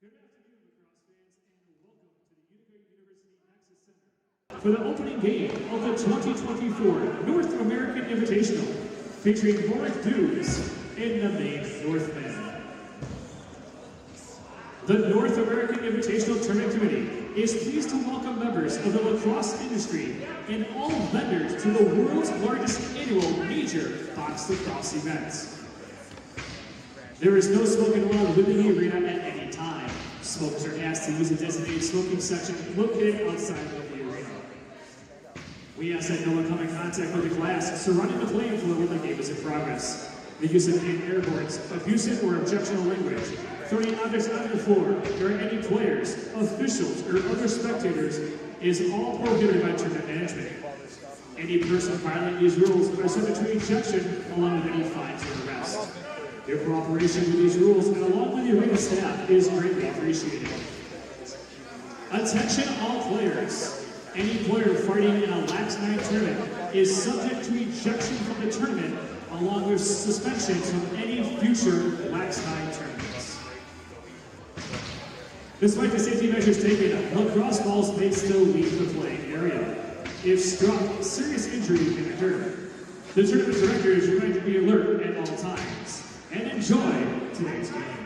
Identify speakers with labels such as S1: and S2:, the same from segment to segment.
S1: Good afternoon, lacrosse fans, and welcome to the Utica University Nexus Center for the opening game of the 2024 North American Invitational, featuring Warwick Dudes and the Maine Northmen. The North American Invitational Tournament Committee is pleased to welcome members of the lacrosse industry and all vendors to the world's largest annual major box lacrosse event. There is no smoking allowed within the arena at any time. Smokers are asked to use a designated smoking section located outside of the arena. We ask that no one come in contact with the glass surrounding the playing floor when the game is in progress. The use of any airborne, abusive, or objectionable language, throwing objects on the floor during any players, officials, or other spectators is all prohibited by tournament management. Any person violating these rules are subject to ejection along with any fines or arrest. Your cooperation with these rules and along with the arena staff is greatly appreciated. Attention all players. Any player fighting in a LAXNAI tournament is subject to ejection from the tournament along with suspensions from any future LAXNAI tournaments. Despite the safety measures taken, lacrosse balls may still leave the playing area. If struck, serious injury can occur. The tournament director is reminded to be alert at all times and enjoy today's game.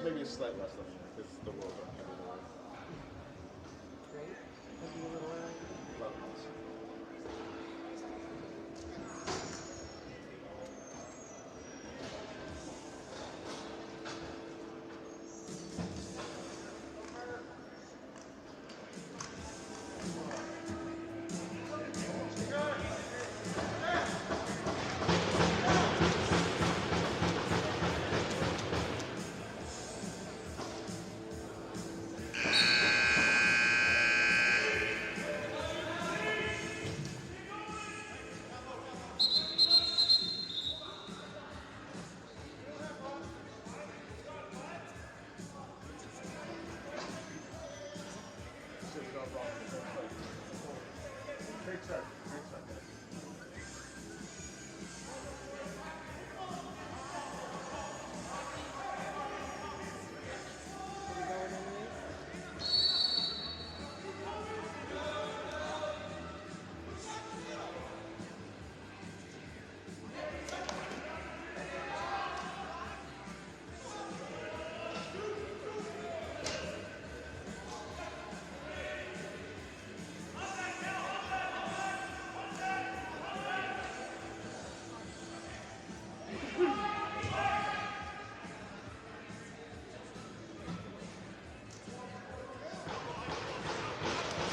S2: Maybe a slight less than because the world don't have it away.
S3: Great. Maybe a little
S2: 11 months.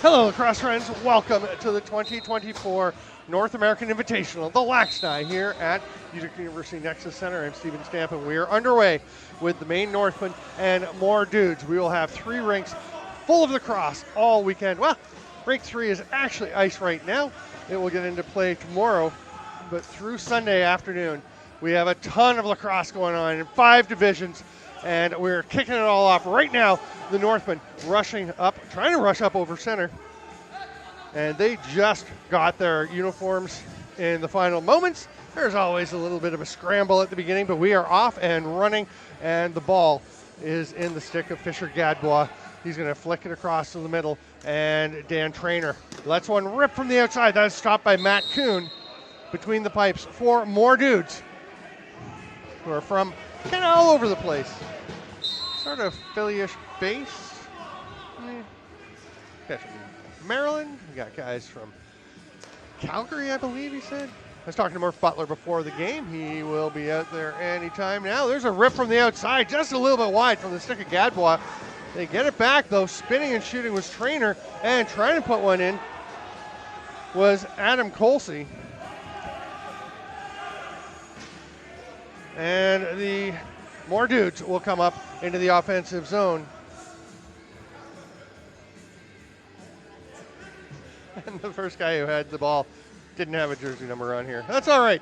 S3: Hello, lacrosse friends. Welcome to the 2024
S4: North American Invitational, the LAXNAI, here at Utica University Nexus Center. I'm Stephen Stamp, and we are underway with the Maine Northmen and more dudes. We will have 3 rinks full of lacrosse all weekend. Well, rink 3 is actually ice right now. It will get into play tomorrow, but through Sunday afternoon, we have a ton of lacrosse going on in 5 divisions, and we're kicking it all off right now. The Northmen rushing up, trying to rush up over center, and they just got their uniforms in the final moments. There's always a little bit of a scramble at the beginning, but we are off and running, and the ball is in the stick of Fisher Gadbois. He's going to flick it across to the middle, and Dan Trainer lets one rip from the outside. That is stopped by Matt Kuhn between the pipes for more dudes who are from kind of all over the place. Sort of Philly-ish base. Guys from Maryland. We got guys from Calgary, I believe he said. I was talking to Murph Butler before the game. He will be out there anytime now. There's a rip from the outside, just a little bit wide from the stick of Gadbois. They get it back, though. Spinning and shooting was Trainer, and trying to put one in was Adam Colsey. And the more dudes will come up into the offensive zone. And the first guy who had the ball didn't have a jersey number on here. That's all right.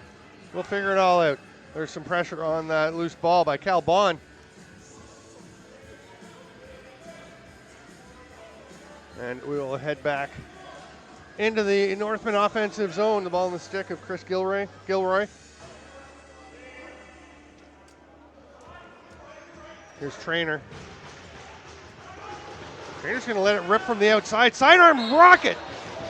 S4: We'll figure it all out. There's some pressure on that loose ball by Cal Bond. And we will head back into the Northman offensive zone. The ball in the stick of Chris Gilroy. Here's Trainer. Trainer's going to let it rip from the outside. Sidearm rocket!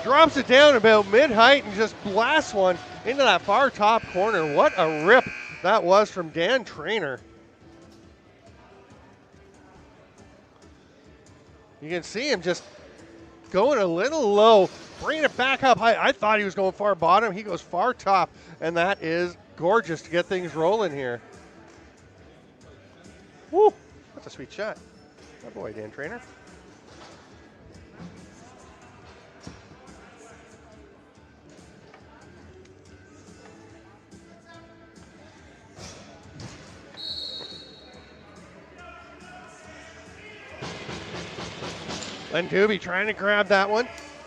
S4: Drops it down about mid-height and just blasts one into that far top corner. What a rip that was from Dan Trainer. You can see him just going a little low, bringing it back up high. I thought he was going far bottom. He goes far top, and that is gorgeous to get things rolling here. Woo! That's a sweet shot. Good boy, Dan Trainer. Len Doobie trying to grab that one.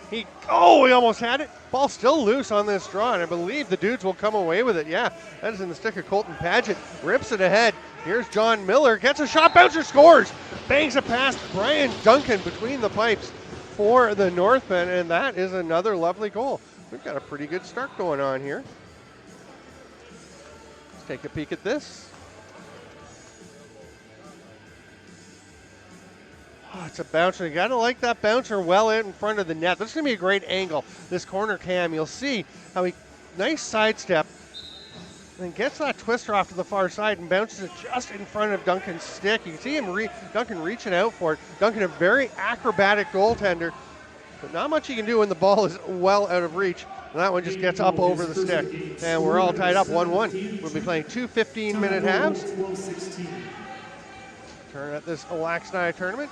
S4: He almost had it. Ball still loose on this draw, and I believe the dudes will come away with it. Yeah, that is in the stick of Colton Padgett. Rips it ahead. Here's John Miller. Gets a shot, bouncer, scores. Bangs it past Brian Duncan between the pipes for the Northmen, and that is another lovely goal. We've got a pretty good start going on here. Let's take a peek at this. Oh, it's a bouncer. You got to like that bouncer well out in front of the net. This is going to be a great angle, this corner cam. You'll see how he, nice sidestep, and gets that twister off to the far side and bounces it just in front of Duncan's stick. You can see him, Duncan reaching out for it. Duncan, a very acrobatic goaltender, but not much he can do when the ball is well out of reach. And that one just gets up over the stick. And we're all tied up 1-1. We'll be playing 2 15-minute halves. Turn at this LAXNAI tournament,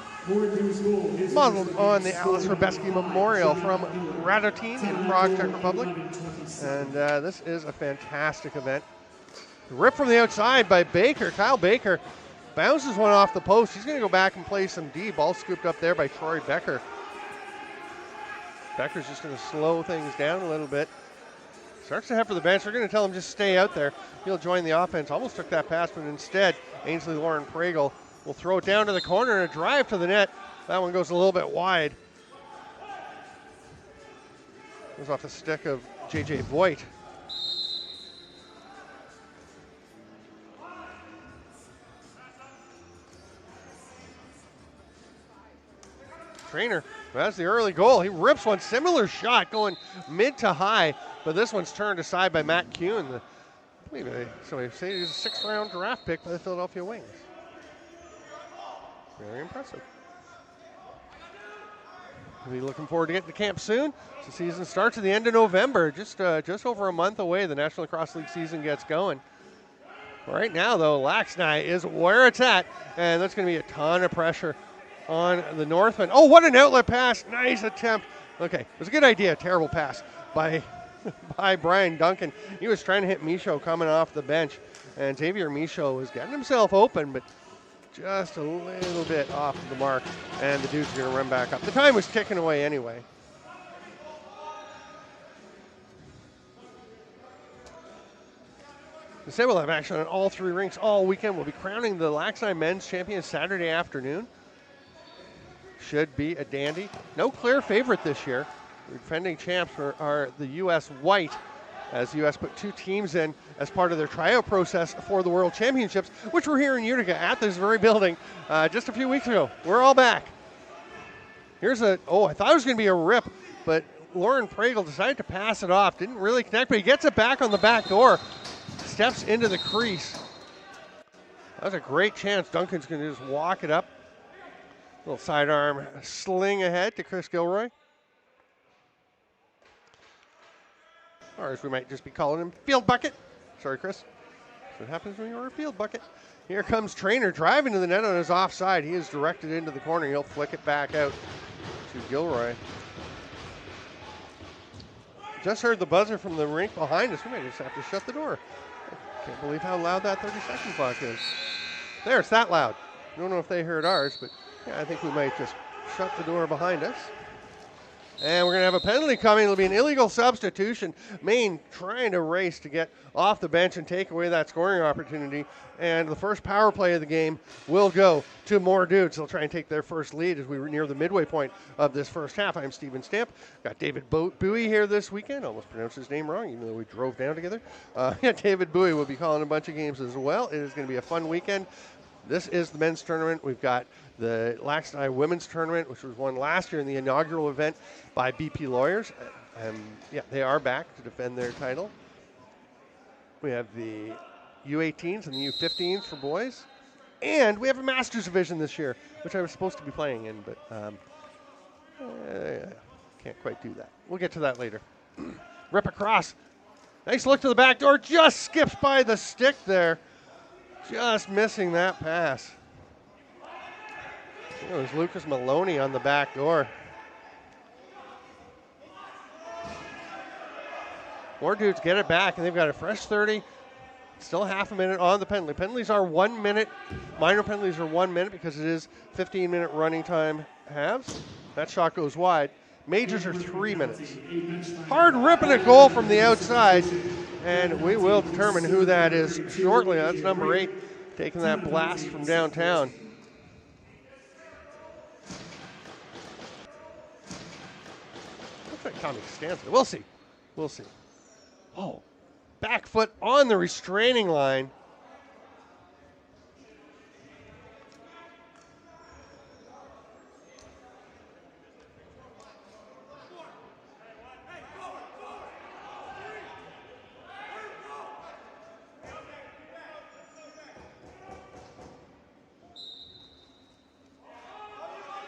S4: modeled on the Alice Robeski Memorial from Radotin in Prague, Czech Republic. And this is a fantastic event. Rip from the outside by Baker. Kyle Baker bounces one off the post. He's going to go back and play some D. Ball scooped up there by Troy Becker. Becker's just going to slow things down a little bit. Starts to head for the bench. We're going to tell him just stay out there. He'll join the offense. Almost took that pass, but instead, Ainsley Lauren Pragle will throw it down to the corner and a drive to the net. That one goes a little bit wide. Goes off the stick of J.J. Voigt. Trainer, that's the early goal. He rips one, similar shot going mid to high, but this one's turned aside by Matt Kuhn. I believe somebody say he's a 6th round draft pick by the Philadelphia Wings. Very impressive. We'll be looking forward to getting to camp soon. The season starts at the end of November, just over a month away. The National Lacrosse League season gets going. Right now, though, LAXNAI is where it's at, and that's going to be a ton of pressure on the Northmen. Oh, what an outlet pass. Nice attempt. Okay, it was a good idea. Terrible pass by by Brian Duncan. He was trying to hit Michaud coming off the bench, and Xavier Michaud was getting himself open, but just a little bit off the mark, and the dude's going to run back up. The time was ticking away anyway. Instead, we'll have action on all three rinks all weekend. We'll be crowning the LAXNAI men's champion Saturday afternoon. Should be a dandy. No clear favorite this year. The defending champs are the U.S. White, as the U.S. put two teams in as part of their tryout process for the World Championships, which were here in Utica at this very building just a few weeks ago. We're all back. Here's I thought it was going to be a rip, but Lauren Pragle decided to pass it off. Didn't really connect, but he gets it back on the back door. Steps into the crease. That was a great chance. Duncan's going to just walk it up. Little sidearm sling ahead to Chris Gilroy. Or as we might just be calling him, Field Bucket. Sorry, Chris. That's what happens when you're a Field Bucket. Here comes Trainer driving to the net on his offside. He is directed into the corner. He'll flick it back out to Gilroy. Just heard the buzzer from the rink behind us. We might just have to shut the door. Can't believe how loud that 30-second clock is. There, it's that loud. I don't know if they heard ours, but yeah, I think we might just shut the door behind us. And we're going to have a penalty coming. It'll be an illegal substitution. Maine trying to race to get off the bench and take away that scoring opportunity. And the first power play of the game will go to More Dudes. They'll try and take their first lead as we near the midway point of this first half. I'm Stephen Stamp. Got David Bowie here this weekend. Almost pronounced his name wrong, even though we drove down together. David Bowie will be calling a bunch of games as well. It is going to be a fun weekend. This is the men's tournament. We've got the LAXNAI women's tournament, which was won last year in the inaugural event by BP Lawyers. They are back to defend their title. We have the U18s and the U15s for boys. And we have a Masters division this year, which I was supposed to be playing in, but can't quite do that. We'll get to that later. Rip across. Nice look to the back door. Just skips by the stick there. Just missing that pass. It was Lucas Maloney on the back door. More Dudes get it back, and they've got a fresh 30. Still half a minute on the penalty. Penalties are 1 minute. Minor penalties are 1 minute because it is 15-minute running time halves. That shot goes wide. Majors are 3 minutes. Hard ripping a goal from the outside, and we will determine who that is shortly. That's number 8, taking that blast from downtown. Looks like Tommy Costanza. We'll see. We'll see. Oh, back foot on the restraining line.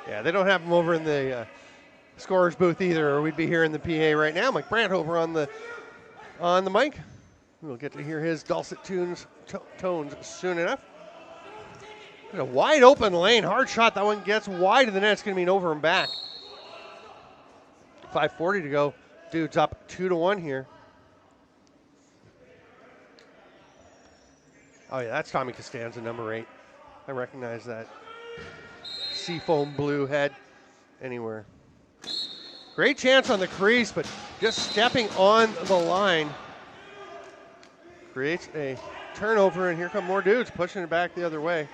S4: Yeah, they don't have them over in the scorer's booth either, or we'd be here in the PA right now. Mike Brandt over on the mic. We'll get to hear his dulcet tones soon enough. There's a wide open lane, hard shot. That one gets wide of the net. It's going to be an over and back. 5:40 to go. Dude's up 2-1 here. Oh yeah, that's Tommy Costanza, number 8. I recognize that seafoam blue head anywhere. Great chance on the crease, but just stepping on the line creates a turnover, and here come More Dudes pushing it back the other way.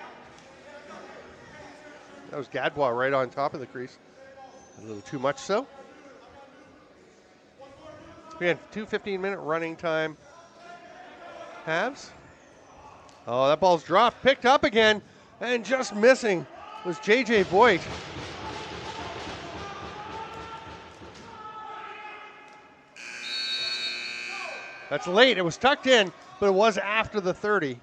S4: That was Gadbois right on top of the crease. A little too much so. We had 2 15-minute running time halves. Oh, that ball's dropped, picked up again, and just missing was J.J. Voigt. That's late. It was tucked in, but it was after the 30.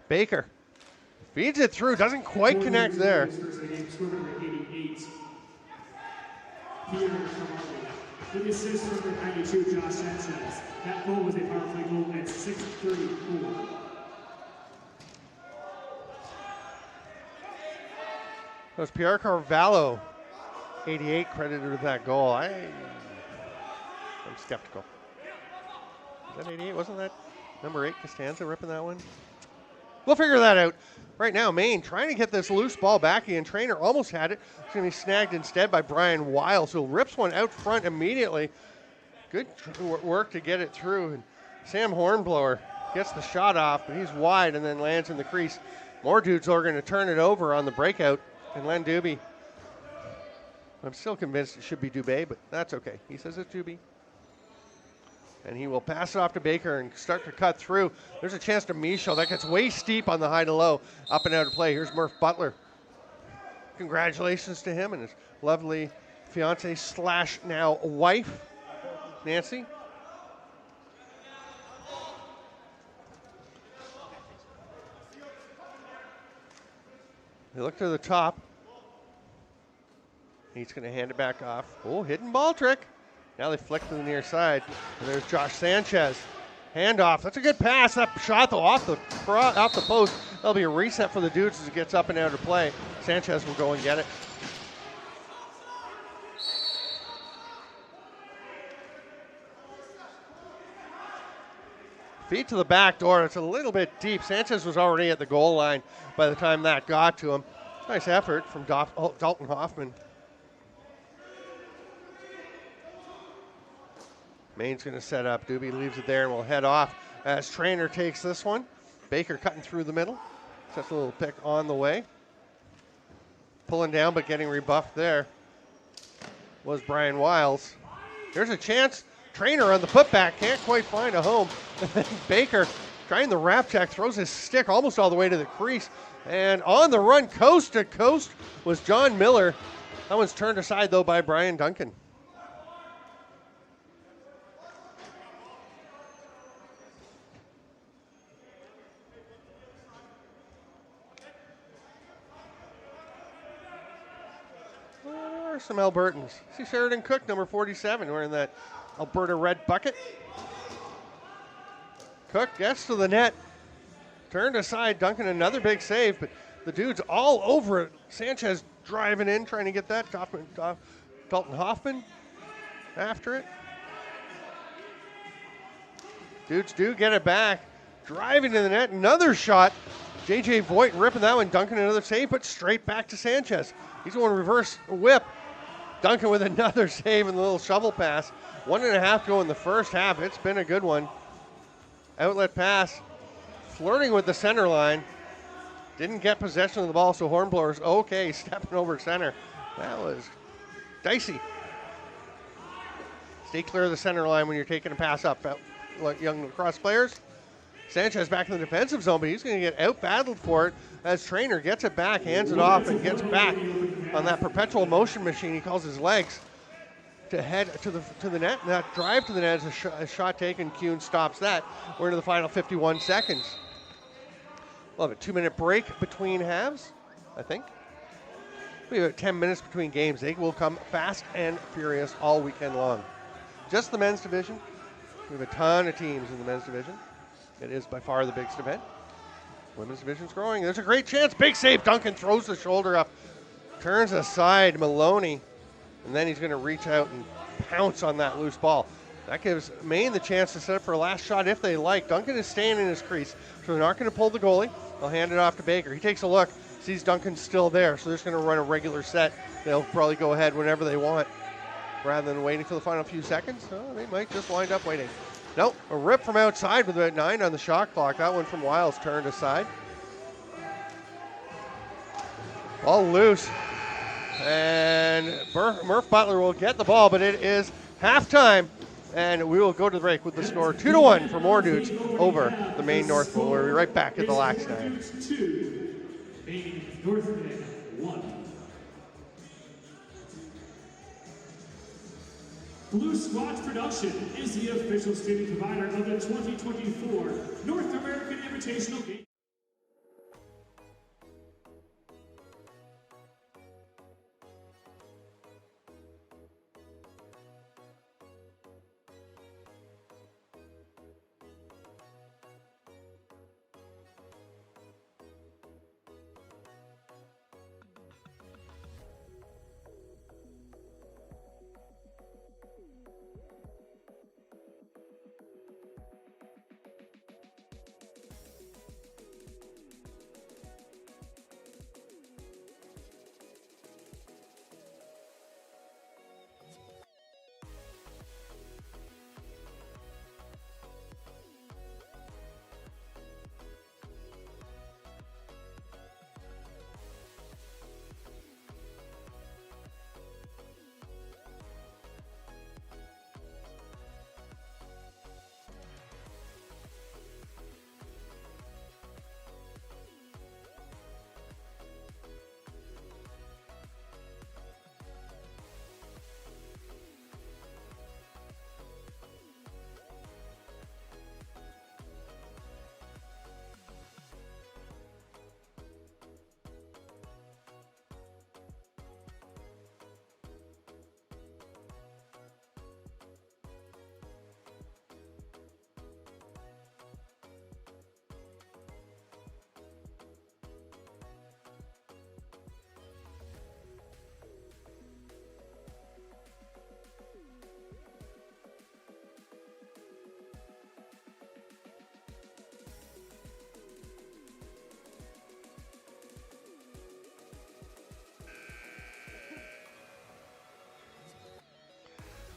S4: Baker feeds it through, doesn't quite connect there.
S1: with the assist from number 92, Josh Sanchez. That goal was a power play goal at 6:34.
S4: That was Pierre Carvalho, 88, credited with that goal. I'm skeptical. Was that 88? Wasn't that number 8, Costanza, ripping that one? We'll figure that out. Right now, Maine trying to get this loose ball back in. Trainer almost had it. It's going to be snagged instead by Brian Wiles, who rips one out front immediately. Good work to get it through. And Sam Hornblower gets the shot off, but he's wide and then lands in the crease. More dudes are going to turn it over on the breakout. And Len Doobie, I'm still convinced it should be Dubé, but that's okay. He says it's Doobie. And he will pass it off to Baker and start to cut through. There's a chance to Michel. That gets way steep on the high to low. Up and out of play. Here's Murph Butler. Congratulations to him and his lovely fiance slash now wife, Nancy. They look to the top. He's going to hand it back off. Oh, hidden ball trick. Now they flick to the near side. And there's Josh Sanchez. Handoff. That's a good pass. That shot, though, off the post. That'll be a reset for the dudes as it gets up and out of play. Sanchez will go and get it. Feet to the back door. It's a little bit deep. Sanchez was already at the goal line by the time that got to him. Nice effort from Dalton Hoffman. Maine's going to set up. Doobie leaves it there and will head off as Trainer takes this one. Baker cutting through the middle. Sets a little pick on the way. Pulling down but getting rebuffed there was Brian Wiles. There's a chance. Trainer on the putback. Can't quite find a home. Baker trying the wrap check. Throws his stick almost all the way to the crease. And on the run coast to coast was John Miller. That one's turned aside though by Brian Duncan. Some Albertans. See Sheridan Cook, number 47, wearing that Alberta red bucket. Cook gets to the net. Turned aside. Duncan, another big save, but the dude's all over it. Sanchez driving in, trying to get that. Dalton Hoffman after it. Dudes do get it back. Driving to the net. Another shot. J.J. Voigt ripping that one. Duncan another save, but straight back to Sanchez. He's going reverse whip. Duncan with another save and a little shovel pass. 1.5 to go in the first half. It's been a good one. Outlet pass. Flirting with the center line. Didn't get possession of the ball, so Hornblower's okay. Stepping over center. That was dicey. Stay clear of the center line when you're taking a pass up. Like young lacrosse players. Sanchez back in the defensive zone, but he's going to get out-battled for it as Trainer gets it back, hands it off, and gets back on that perpetual motion machine he calls his legs to head to the net. And that drive to the net is a shot taken. Kuhn stops that. We're into the final 51 seconds. We'll have a 2-minute break between halves, I think. We have 10 minutes between games. They will come fast and furious all weekend long. Just the men's division. We have a ton of teams in the men's division. It is by far the biggest event. Women's division's growing. There's a great chance. Big save. Duncan throws the shoulder up. Turns aside Maloney. And then he's going to reach out and pounce on that loose ball. That gives Maine the chance to set up for a last shot if they like. Duncan is staying in his crease, so they're not going to pull the goalie. They'll hand it off to Baker. He takes a look, sees Duncan still there, so they're just going to run a regular set. They'll probably go ahead whenever they want rather than waiting for the final few seconds. Oh, they might just wind up waiting. Nope, a rip from outside with about 9 on the shot clock. That one from Wiles turned aside. Ball loose. And Murph Butler will get the ball, but it is halftime. And we will go to the break with the score 2-1 for more dudes over the Maine Northmen. We'll be right back at the LAXNAI.
S1: 2, Maine Northmen 1. Blue Squatch Production is the official stadium provider of the 2024 North American Invitational. Invitational game.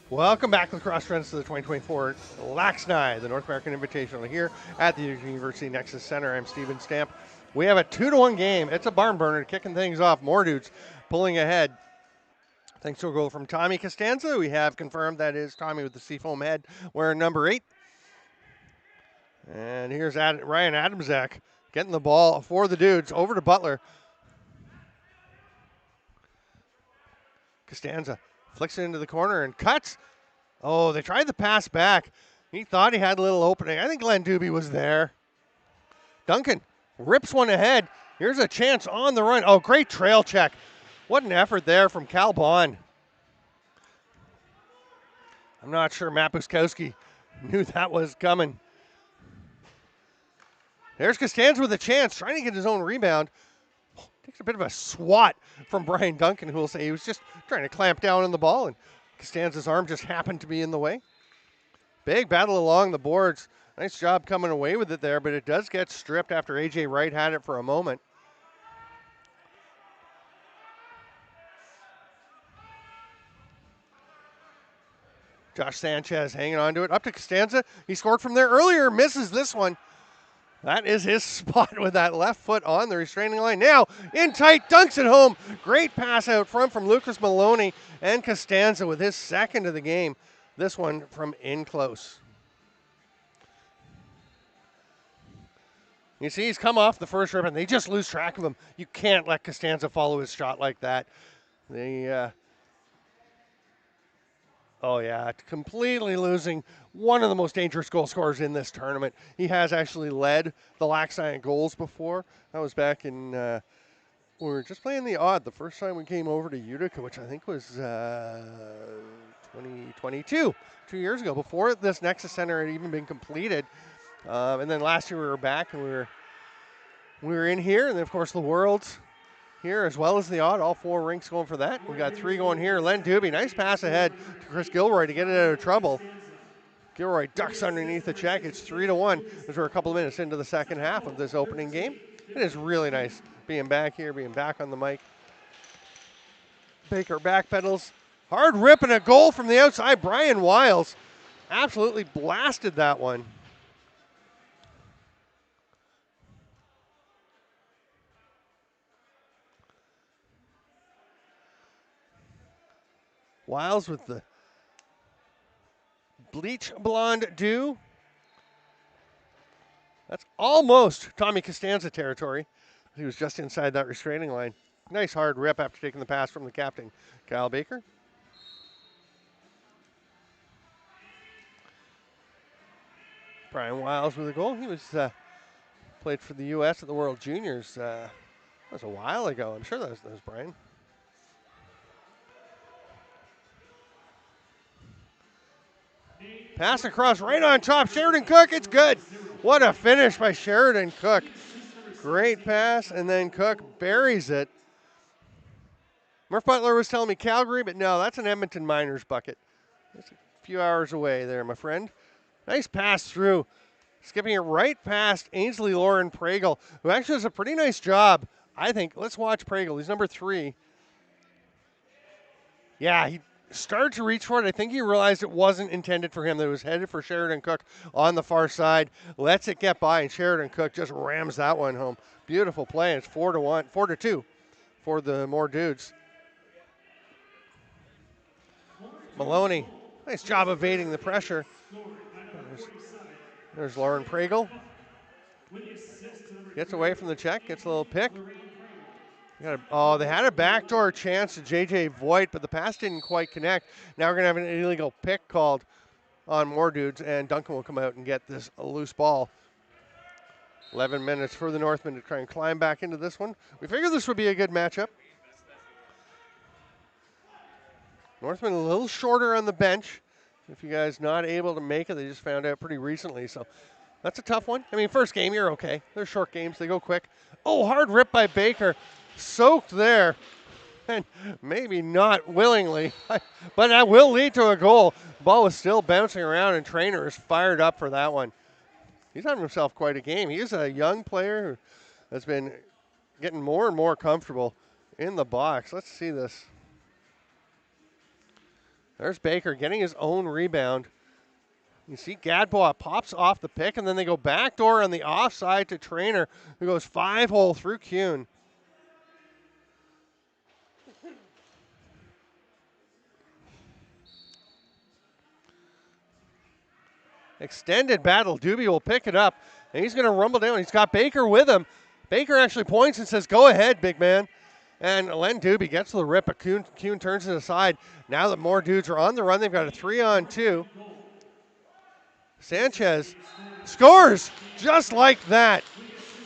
S4: Welcome back, lacrosse friends, to the 2024 LAXNAI, the North American Invitational, here at the Utica University Nexus Center. I'm Steven Stamp. We have a 2-1 game. It's a barn burner, kicking things off. More dudes pulling ahead. Thanks to a goal from Tommy Costanza. We have confirmed that is Tommy with the seafoam head wearing number 8. And here's Ryan Adamczak getting the ball for the dudes over to Butler. Costanza flicks it into the corner and cuts. Oh, they tried the pass back. He thought he had a little opening. I think Glenn Doobie was there. Duncan rips one ahead. Here's a chance on the run. Oh, great trail check. What an effort there from Cal Bond. I'm not sure Matt Buskowski knew that was coming. There's Costanza with a chance, trying to get his own rebound. Takes a bit of a swat from Brian Duncan, who will say he was just trying to clamp down on the ball, and Costanza's arm just happened to be in the way. Big battle along the boards. Nice job coming away with it there, but it does get stripped after A.J. Wright had it for a moment. Josh Sanchez hanging on to it. Up to Costanza. He scored from there earlier, misses this one. That is his spot with that left foot on the restraining line. Now, in tight, dunks it home. Great pass out front from Lucas Maloney, and Costanza with his second of the game. This one from in close. You see, he's come off the first rip, and they just lose track of him. You can't let Costanza follow his shot like that. Oh, yeah, completely losing one of the most dangerous goal scorers in this tournament. He has actually led the LAXNAI in goals before. That was back in, we were just playing the odd the first time we came over to Utica, which I think was 2022, 2 years ago, before this Nexus Center had even been completed. And then last year we were back and we were in here, and then of course the Worlds here as well as the odd, all 4 rinks going for that. We got 3 going here. Len Doobie, nice pass ahead to Chris Gilroy to get it out of trouble. Gilroy ducks underneath the check. It's 3-1 as we're a couple of minutes into the second half of this opening game. It is really nice being back here, being back on the mic. Baker back pedals. Hard rip and a goal from the outside. Brian Wiles absolutely blasted that one. Wiles with the bleach blonde do. That's almost Tommy Costanza territory. He was just inside that restraining line. Nice hard rip after taking the pass from the captain, Kyle Baker. Brian Wiles with a goal. He was played for the U.S. at the World Juniors. That was a while ago. I'm sure that was Brian. Pass across right on top. Sheridan Cook, it's good. What a finish by Sheridan Cook. Great pass, and then Cook buries it. Murph Butler was telling me Calgary, but no, that's an Edmonton Miners bucket. That's a few hours away there, my friend. Nice pass through. Skipping it right past Ainsley Lauren Pragle, who actually does a pretty nice job, I think. Let's watch Pragle. He's number 3. Yeah, he started to reach for it. I think he realized it wasn't intended for him. That it was headed for Sheridan Cook on the far side. Lets it get by, and Sheridan Cook just rams that one home. Beautiful play, and it's 4-2 for the More Dudes. Maloney, nice job evading the pressure. There's Lauren Pragle. Gets away from the check, gets a little pick. They had a backdoor chance to J.J. Voigt, but the pass didn't quite connect. Now we're going to have an illegal pick called on More Dudes, and Duncan will come out and get this loose ball. 11 minutes for the Northmen to try and climb back into this one. We figured this would be a good matchup. Northmen a little shorter on the bench. If you guys not able to make it, they just found out pretty recently, so that's a tough one. I mean, first game, you're okay. They're short games. They go quick. Oh, hard rip by Baker. Soaked there, and maybe not willingly, but that will lead to a goal. Ball was still bouncing around, and Trainer is fired up for that one. He's having himself quite a game. He is a young player who has been getting more and more comfortable in the box. Let's see this. There's Baker getting his own rebound. You see Gadbois pops off the pick, and then they go backdoor on the offside to Trainer, who goes 5-hole through Kuhn. Extended battle. Doobie will pick it up, and he's going to rumble down. He's got Baker with him. Baker actually points and says, "Go ahead, big man." And Len Doobie gets the rip, but Kuhn turns it aside. Now that more dudes are on the run, they've got a 3-on-2. Sanchez scores just like that.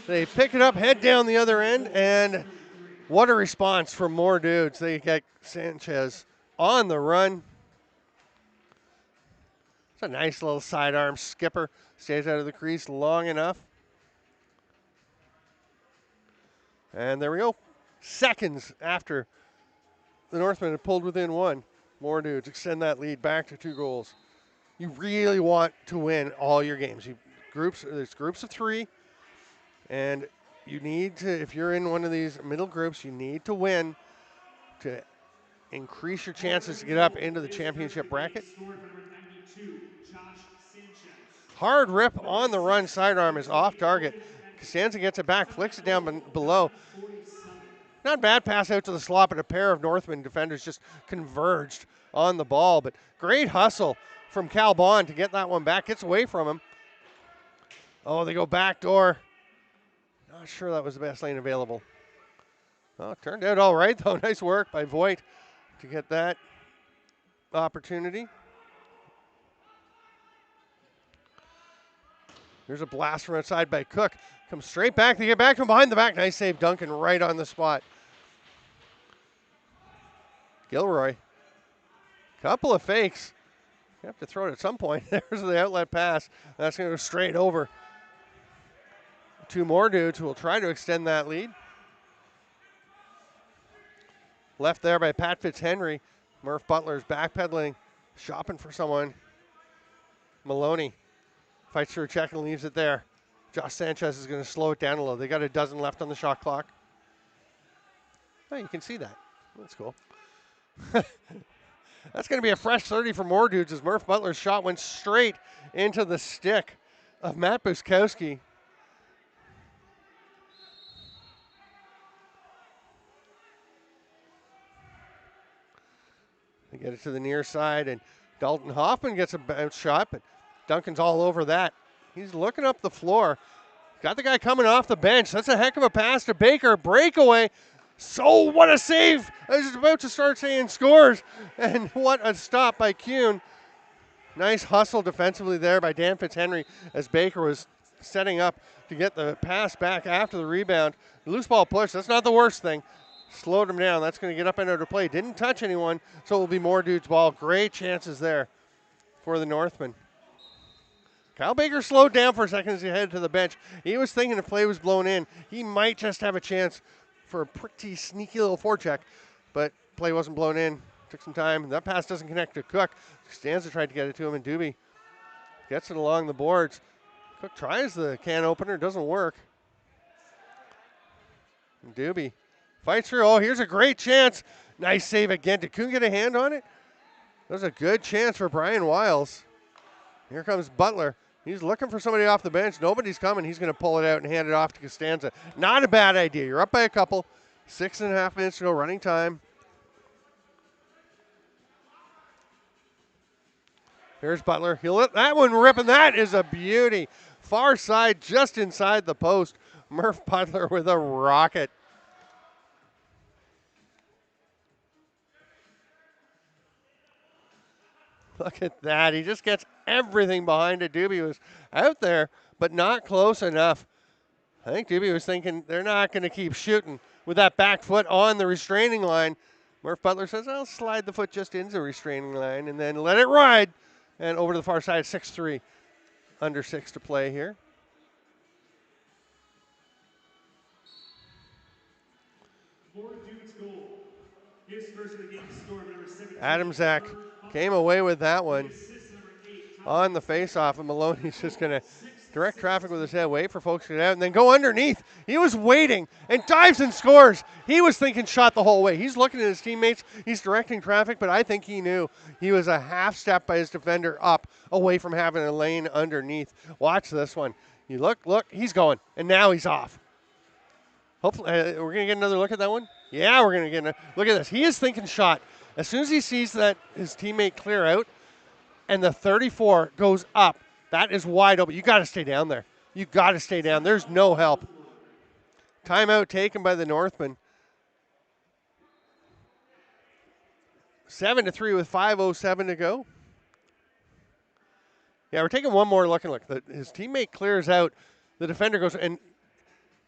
S4: They pick it up, head down the other end, and what a response from more dudes. They get Sanchez on the run. It's a nice little sidearm skipper. Stays out of the crease long enough. And there we go. Seconds after the Northmen had pulled within one. More dudes extend that lead back to 2 goals. You really want to win all your games. There's groups of 3, and you need to, if you're in one of these middle groups, you need to win to increase your chances to get up into the championship bracket. Hard rip on the run, sidearm is off target. Costanza gets it back, flicks it down below. Not bad pass out to the slot, but a pair of Northmen defenders just converged on the ball. But great hustle from Cal Bond to get that one back. Gets away from him. Oh, they go backdoor. Not sure that was the best lane available. Oh, it turned out all right, though. Nice work by Voigt to get that opportunity. There's a blast from outside by Cook. Comes straight back. They get back from behind the back. Nice save, Duncan, right on the spot. Gilroy. Couple of fakes. You have to throw it at some point. There's the outlet pass. That's going to go straight over. 2 more dudes who will try to extend that lead. Left there by Pat Fitzhenry. Murph Butler's backpedaling, shopping for someone. Maloney fights through a check and leaves it there. Josh Sanchez is going to slow it down a little. They got a dozen left on the shot clock. Oh, you can see that. That's cool. That's going to be a fresh 30 for more dudes as Murph Butler's shot went straight into the stick of Matt Buskowski. They get it to the near side, and Dalton Hoffman gets a bounce shot, but Duncan's all over that. He's looking up the floor. Got the guy coming off the bench. That's a heck of a pass to Baker. Breakaway. So what a save. I was about to start saying scores. And what a stop by Kuhn. Nice hustle defensively there by Dan Fitzhenry as Baker was setting up to get the pass back after the rebound. Loose ball push. That's not the worst thing. Slowed him down. That's going to get up and out of play. Didn't touch anyone, so it will be more dudes' ball. Great chances there for the Northmen. Kyle Baker slowed down for a second as he headed to the bench. He was thinking if play was blown in, he might just have a chance for a pretty sneaky little forecheck, but play wasn't blown in. Took some time. That pass doesn't connect to Cook. Stanza tried to get it to him, and Doobie gets it along the boards. Cook tries the can opener. Doesn't work. And Doobie fights through. Oh, here's a great chance. Nice save again. Did Kuhn get a hand on it? That was a good chance for Brian Wiles. Here comes Butler. He's looking for somebody off the bench. Nobody's coming. He's going to pull it out and hand it off to Costanza. Not a bad idea. You're up by a couple. 6.5 minutes to go, running time. Here's Butler. He'll let that one rip, and that is a beauty. Far side, just inside the post. Murph Butler with a rocket. Look at that. He just gets everything behind it. Doobie was out there, but not close enough. I think Doobie was thinking they're not going to keep shooting with that back foot on the restraining line. Murph Butler says, I'll slide the foot just into the restraining line and then let it ride. And over to the far side, 6-3. Under 6 to play here. Adam Zach came away with that one on the faceoff, and Maloney's just going to direct traffic with his head, wait for folks to get out, and then go underneath. He was waiting and dives and scores. He was thinking shot the whole way. He's looking at his teammates. He's directing traffic, but I think he knew he was a half step by his defender up away from having a lane underneath. Watch this one. You look, he's going, and now he's off. Hopefully, we're going to get another look at that one. Yeah, we're going to get a look at this. He is thinking shot. As soon as he sees that his teammate clear out and the 34 goes up, that is wide open. You got to stay down there. You got to stay down. There's no help. Timeout taken by the Northmen. 7-3 with 5:07 to go. Yeah, we're taking one more look and look. His teammate clears out. The defender goes, and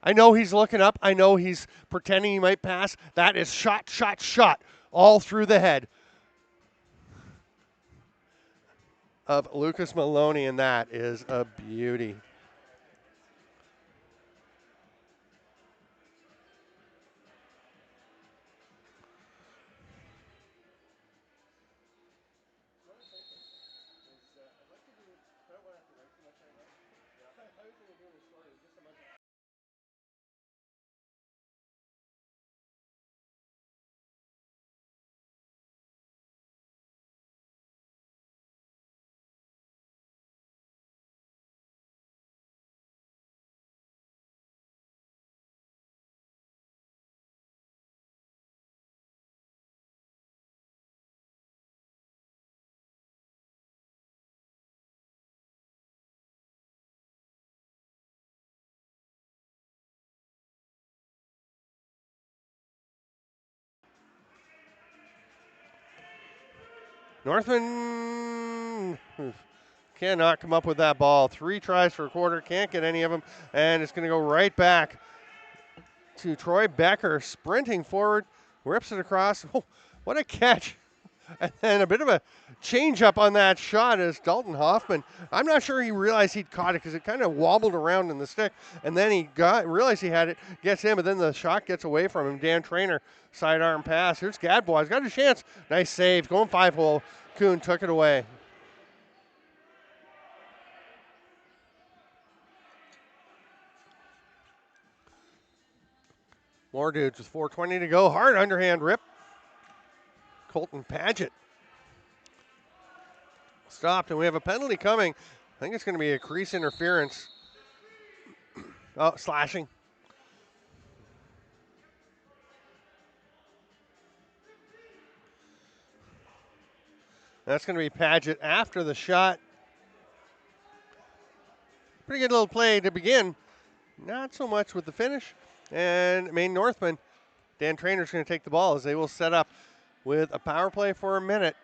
S4: I know he's looking up. I know he's pretending he might pass. That is shot all through the head of Lucas Maloney, and that is a beauty. Northmen cannot come up with that ball. 3 tries for a quarter, can't get any of them, and it's going to go right back to Troy Becker, sprinting forward, rips it across. Oh, what a catch. And then a bit of a change up on that shot is Dalton Hoffman. I'm not sure he realized he'd caught it because it kind of wobbled around in the stick, and then he realized he had it, gets in, but then the shot gets away from him. Dan Trainer, sidearm pass. Here's Gadbois, got a chance. Nice save, going 5-hole. Kuhn took it away. More dudes with 4:20 to go. Hard underhand rip. Colton Paget stopped, and we have a penalty coming. I think it's going to be a crease interference. Oh, slashing. That's going to be Paget after the shot. Pretty good little play to begin. Not so much with the finish. And Maine Northmen, Dan Trainer's going to take the ball as they will set up with a power play for a minute.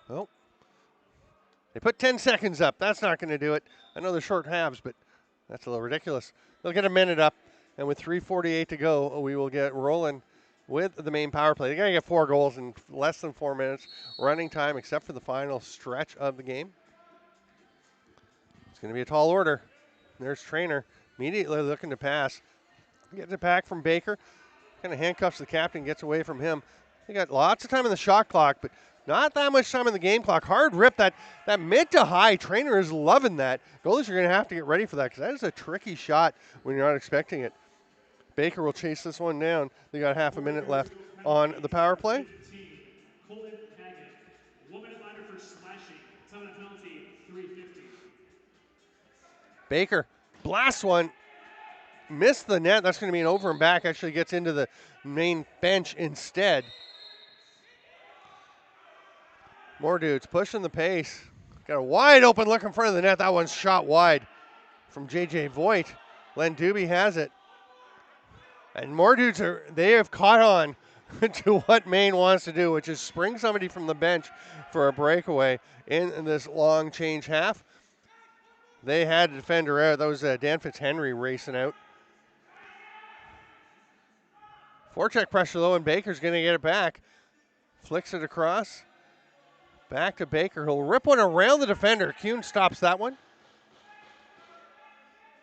S4: Oh. They put 10 seconds up. That's not going to do it. I know they're short halves, but that's a little ridiculous. They'll get a minute up, and with 3:48 to go, we will get rolling with the Maine power play. They're going to get 4 goals in less than 4 minutes running time, except for the final stretch of the game. It's going to be a tall order. There's Trainer immediately looking to pass. Gets it back from Baker. Kind of handcuffs the captain, gets away from him. They got lots of time in the shot clock, but not that much time in the game clock. Hard rip, that mid to high. Trainer is loving that. Goalies are going to have to get ready for that because that is a tricky shot when you're not expecting it. Baker will chase this one down. They got half a minute left on the power play. Baker blasts one, missed the net. That's going to be an over and back. Actually gets into the main bench instead. More dudes pushing the pace. Got a wide open look in front of the net. That one's shot wide from J.J. Voigt. Len Doobie has it. And more dudes they have caught on to what Maine wants to do, which is spring somebody from the bench for a breakaway in this long change half. They had a defender out. That was Dan Fitzhenry racing out. Forecheck pressure though, and Baker's going to get it back. Flicks it across. Back to Baker. He'll rip one around the defender. Kuhn stops that one.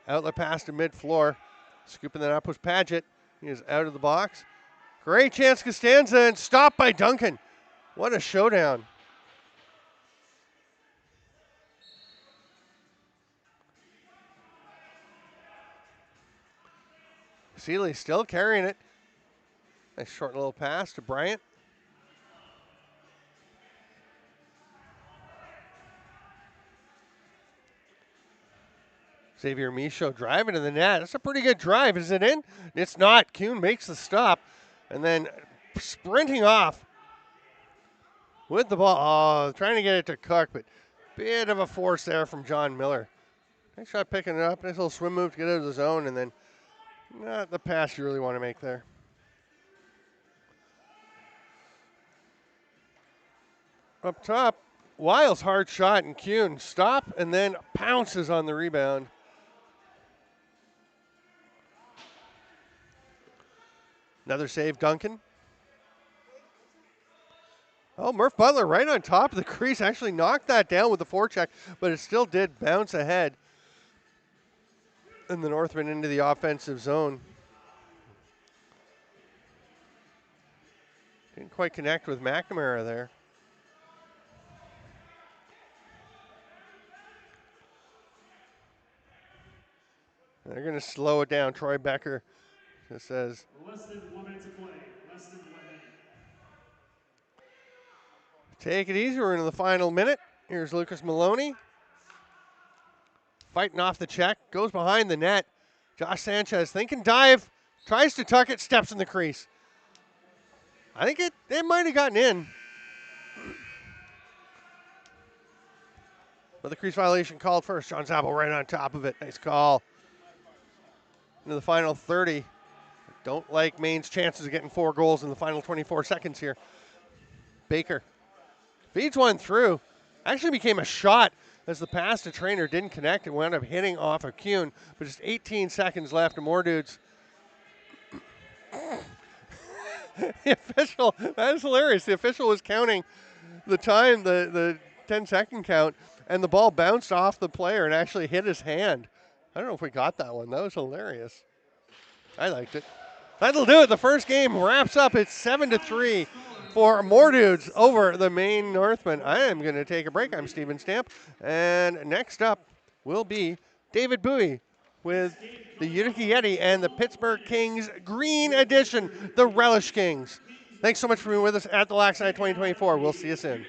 S4: Outlet pass to mid-floor. Scooping that up was Paget. He is out of the box. Great chance, Costanza, and stopped by Duncan. What a showdown. Seeley still carrying it. Nice short little pass to Bryant. Xavier Michaud driving to the net. That's a pretty good drive. Is it in? It's not. Kuhn makes the stop and then sprinting off with the ball. Oh, trying to get it to Cook, but bit of a force there from John Miller. Nice shot picking it up. Nice little swim move to get out of the zone, and then not the pass you really want to make there. Up top, Wiles hard shot, and Kuhn stop and then pounces on the rebound. Another save, Duncan. Oh, Murph Butler right on top of the crease. Actually knocked that down with the forecheck, but it still did bounce ahead. And the Northmen into the offensive zone. Didn't quite connect with McNamara there. They're going to slow it down. Troy Becker just says.
S1: Less than 1 minute to play. Less than 1 minute.
S4: Take it easy. We're into the final minute. Here's Lucas Maloney. Fighting off the check. Goes behind the net. Josh Sanchez thinking dive. Tries to tuck it. Steps in the crease. I think it might have gotten in. But the crease violation called first. John Zabel right on top of it. Nice call. Into the final 30. Don't like Maine's chances of getting 4 goals in the final 24 seconds here. Baker feeds one through. Actually became a shot as the pass to Trainer didn't connect and wound up hitting off of Kuhn. But just 18 seconds left and more dudes. The official, that is hilarious. The official was counting the time, the 10-second count, and the ball bounced off the player and actually hit his hand. I don't know if we got that one. That was hilarious. I liked it. That'll do it. The first game wraps up. It's 7-3 for more dudes over the Maine Northmen. I am going to take a break. I'm Steven Stamp. And next up will be David Bowie with the Utica Yeti and the Pittsburgh Kings Green Edition, the Relish Kings. Thanks so much for being with us at the LAXNAI 2024. We'll see you soon.